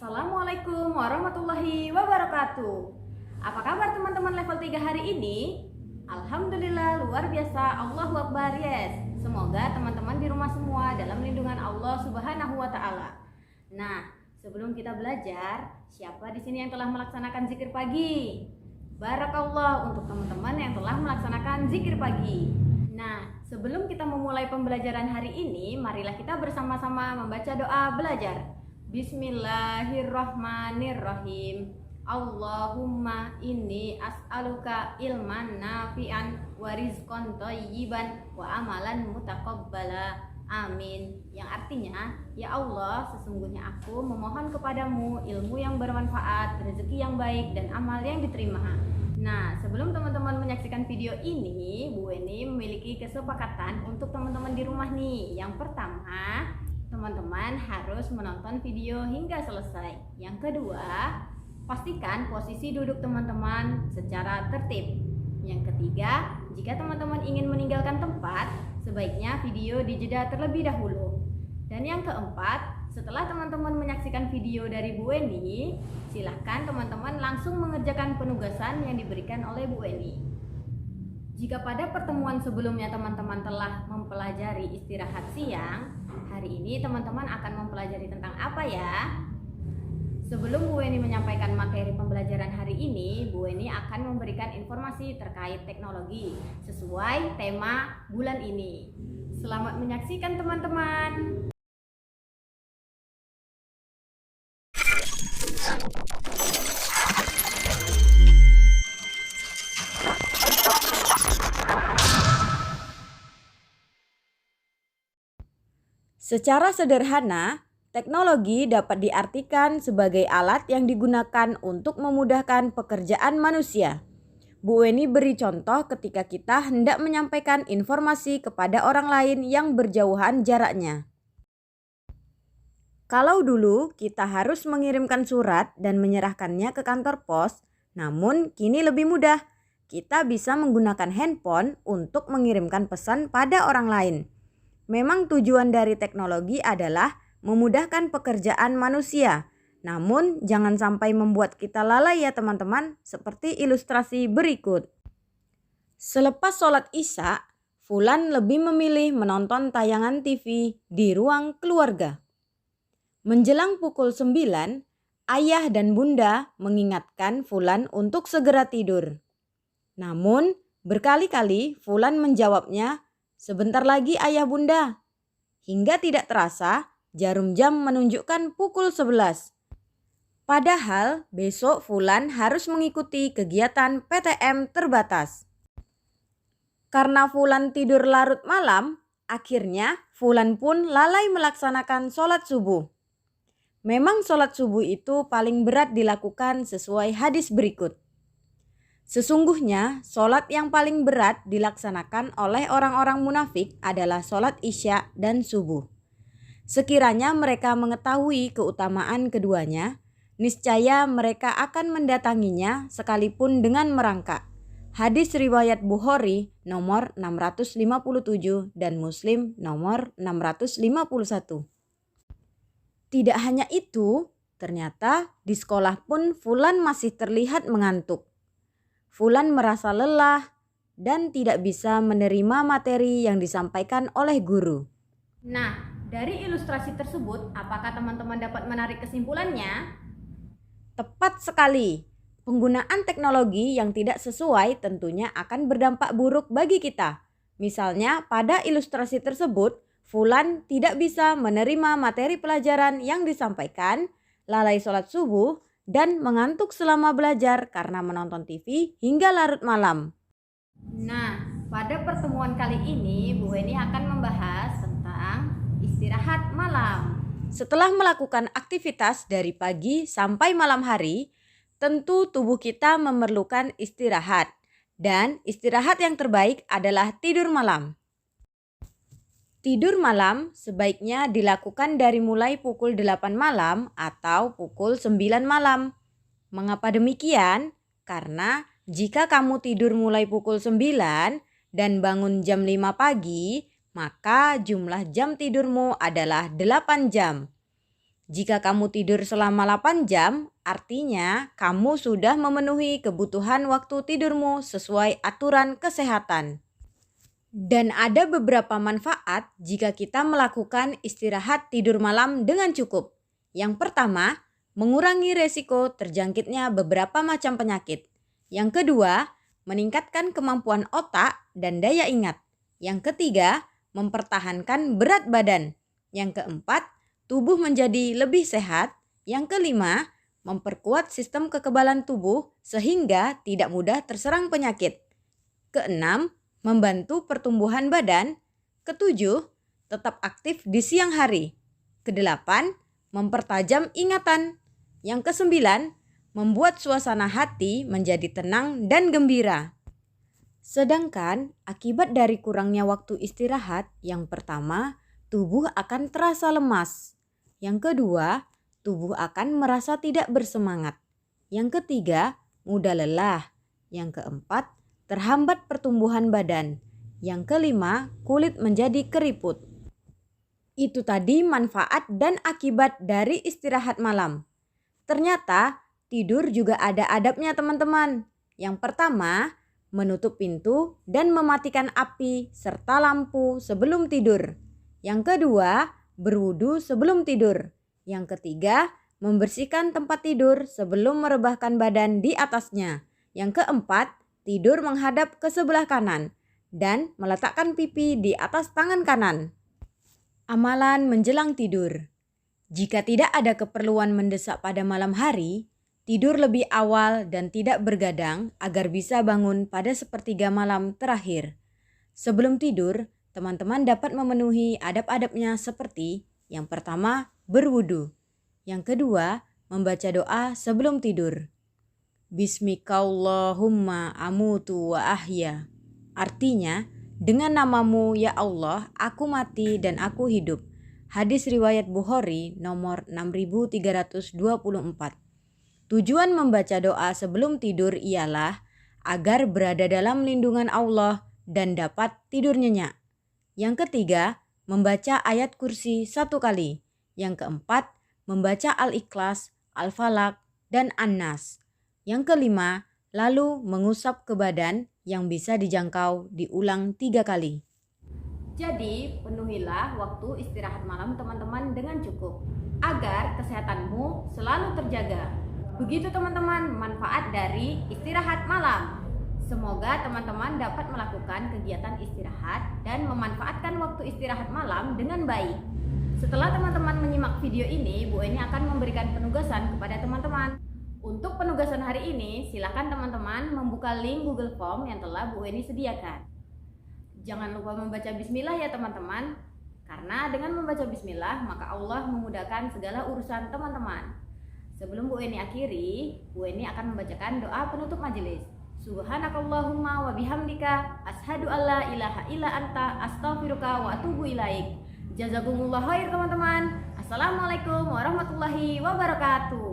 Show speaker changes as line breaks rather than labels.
Assalamualaikum warahmatullahi wabarakatuh. Apa kabar teman-teman level 3 hari ini? Alhamdulillah luar biasa, Allahu Akbar, yes. Semoga teman-teman di rumah semua dalam lindungan Allah Subhanahu wa taala. Nah, sebelum kita belajar, siapa di sini yang telah melaksanakan zikir pagi? Barakallah untuk teman-teman yang telah melaksanakan zikir pagi. Nah, sebelum kita memulai pembelajaran hari ini, marilah kita bersama-sama membaca doa belajar. Bismillahirrahmanirrahim. Allahumma inni as'aluka ilman nafi'an wa rizqan thayyiban wa amalan mutaqabbala. Amin. Yang artinya, ya Allah, sesungguhnya aku memohon kepadamu ilmu yang bermanfaat, rezeki yang baik, dan amal yang diterima. Nah, sebelum teman-teman menyaksikan video ini, Bu Weni memiliki kesepakatan untuk teman-teman di rumah nih. Yang pertama, teman-teman harus menonton video hingga selesai. Yang kedua, pastikan posisi duduk teman-teman secara tertib. Yang ketiga, jika teman-teman ingin meninggalkan tempat, sebaiknya video dijeda terlebih dahulu. Dan yang keempat, setelah teman-teman menyaksikan video dari Bu Weni, silahkan teman-teman langsung mengerjakan penugasan yang diberikan oleh Bu Weni. Jika pada pertemuan sebelumnya teman-teman telah mempelajari istirahat siang, hari ini teman-teman akan mempelajari tentang apa ya? Sebelum Bu Weni menyampaikan materi pembelajaran hari ini, Bu Weni akan memberikan informasi terkait teknologi sesuai tema bulan ini. Selamat menyaksikan teman-teman.
Secara sederhana, teknologi dapat diartikan sebagai alat yang digunakan untuk memudahkan pekerjaan manusia. Bu Weni beri contoh ketika kita hendak menyampaikan informasi kepada orang lain yang berjauhan jaraknya. Kalau dulu kita harus mengirimkan surat dan menyerahkannya ke kantor pos, namun kini lebih mudah. Kita bisa menggunakan handphone untuk mengirimkan pesan pada orang lain. Memang tujuan dari teknologi adalah memudahkan pekerjaan manusia. Namun jangan sampai membuat kita lalai ya teman-teman, seperti ilustrasi berikut. Selepas sholat Isya, Fulan lebih memilih menonton tayangan TV di ruang keluarga. Menjelang pukul 9, ayah dan bunda mengingatkan Fulan untuk segera tidur. Namun berkali-kali Fulan menjawabnya, "Sebentar lagi ayah bunda." Hingga tidak terasa jarum jam menunjukkan pukul 11. Padahal besok Fulan harus mengikuti kegiatan PTM terbatas. Karena Fulan tidur larut malam, akhirnya Fulan pun lalai melaksanakan sholat subuh. Memang sholat subuh itu paling berat dilakukan sesuai hadis berikut. Sesungguhnya, sholat yang paling berat dilaksanakan oleh orang-orang munafik adalah sholat Isya dan subuh. Sekiranya mereka mengetahui keutamaan keduanya, niscaya mereka akan mendatanginya sekalipun dengan merangkak. Hadis riwayat Bukhari nomor 657 dan Muslim nomor 651. Tidak hanya itu, ternyata di sekolah pun Fulan masih terlihat mengantuk. Fulan merasa lelah dan tidak bisa menerima materi yang disampaikan oleh guru.
Nah, dari ilustrasi tersebut, apakah teman-teman dapat menarik kesimpulannya?
Tepat sekali. Penggunaan teknologi yang tidak sesuai tentunya akan berdampak buruk bagi kita. Misalnya pada ilustrasi tersebut, Fulan tidak bisa menerima materi pelajaran yang disampaikan, lalai sholat subuh, dan mengantuk selama belajar karena menonton TV hingga larut malam.
Nah, pada pertemuan kali ini Bu Weni akan membahas tentang istirahat malam.
Setelah melakukan aktivitas dari pagi sampai malam hari, tentu tubuh kita memerlukan istirahat. Dan istirahat yang terbaik adalah tidur malam. Tidur malam sebaiknya dilakukan dari mulai pukul 8 malam atau pukul 9 malam. Mengapa demikian? Karena jika kamu tidur mulai pukul 9 dan bangun jam 5 pagi, maka jumlah jam tidurmu adalah 8 jam. Jika kamu tidur selama 8 jam, artinya kamu sudah memenuhi kebutuhan waktu tidurmu sesuai aturan kesehatan. Dan ada beberapa manfaat jika kita melakukan istirahat tidur malam dengan cukup. Yang pertama, mengurangi resiko terjangkitnya beberapa macam penyakit. Yang kedua, meningkatkan kemampuan otak dan daya ingat. Yang ketiga, mempertahankan berat badan. Yang keempat, tubuh menjadi lebih sehat. Yang kelima, memperkuat sistem kekebalan tubuh sehingga tidak mudah terserang penyakit. Keenam, membantu pertumbuhan badan. Ketujuh, tetap aktif di siang hari. Kedelapan, mempertajam ingatan. Yang kesembilan, membuat suasana hati menjadi tenang dan gembira. Sedangkan akibat dari kurangnya waktu istirahat, yang pertama, tubuh akan terasa lemas. Yang kedua, tubuh akan merasa tidak bersemangat. Yang ketiga, mudah lelah. Yang keempat, terhambat pertumbuhan badan. Yang kelima, kulit menjadi keriput. Itu tadi manfaat dan akibat dari istirahat malam. Ternyata tidur juga ada adabnya teman-teman. Yang pertama, menutup pintu dan mematikan api serta lampu sebelum tidur. Yang kedua, berwudu sebelum tidur. Yang ketiga, membersihkan tempat tidur sebelum merebahkan badan di atasnya. Yang keempat, tidur menghadap ke sebelah kanan dan meletakkan pipi di atas tangan kanan. Amalan menjelang tidur. Jika tidak ada keperluan mendesak pada malam hari, tidur lebih awal dan tidak bergadang agar bisa bangun pada sepertiga malam terakhir. Sebelum tidur, teman-teman dapat memenuhi adab-adabnya seperti yang pertama, berwudu. Yang kedua, membaca doa sebelum tidur. Bismikallahumma amutu wa ahya. Artinya, dengan namamu ya Allah, aku mati dan aku hidup. Hadis riwayat Bukhari nomor 6324. Tujuan membaca doa sebelum tidur ialah agar berada dalam lindungan Allah dan dapat tidur nyenyak. Yang ketiga, membaca ayat kursi 1 kali. Yang keempat, membaca Al-Ikhlas, Al-Falaq, dan An-Nas. Yang kelima, lalu mengusap ke badan yang bisa dijangkau diulang 3 kali.
Jadi, penuhilah waktu istirahat malam teman-teman dengan cukup agar kesehatanmu selalu terjaga. Begitu teman-teman manfaat dari istirahat malam. Semoga teman-teman dapat melakukan kegiatan istirahat dan memanfaatkan waktu istirahat malam dengan baik. Setelah teman-teman menyimak video ini, Bu Eni akan memberikan penugasan kepada teman-teman. Untuk penugasan hari ini, silakan teman-teman membuka link Google Form yang telah Bu Eni sediakan. Jangan lupa membaca bismillah ya teman-teman. Karena dengan membaca bismillah, maka Allah memudahkan segala urusan teman-teman. Sebelum Bu Eni akhiri, Bu Eni akan membacakan doa penutup majelis. Subhanakallahumma wa bihamdika asyhadu alla ilaha illa anta astaghfiruka wa atubu ilaik. Jazakumullah khair teman-teman. Assalamualaikum warahmatullahi wabarakatuh.